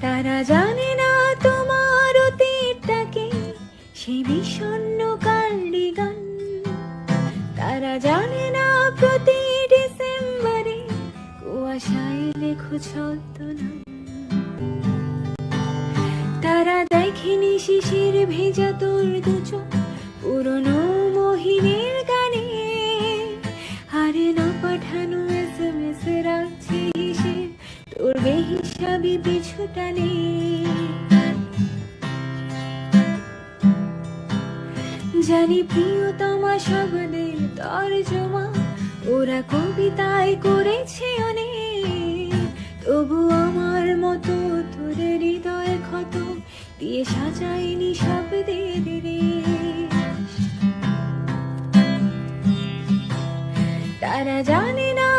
তারা জানে না তোমার অতীতটাকে, সেই বিষণ্ণ কার্ডিগান। তারা জানে না প্রতি ডিসেম্বরে কুয়াশায় লেখো ছদ্মনাম। তারা দেখেনি শিশির ভেজা তোর দুচোখ পুরনো মহিনের গানে, হারে না পাঠানো SMS রাখছে হিসেব তোর বেহিসাবি পিছু টানে। জানি প্রিয়তমা শব্দের তর্জমা ওরা কবিতায় করেছে অনেক, তবু আমার মতো তোদের হৃদয় ক্ষত দিয়ে সাজায়নি শব্দের রেশ। তারা জানে না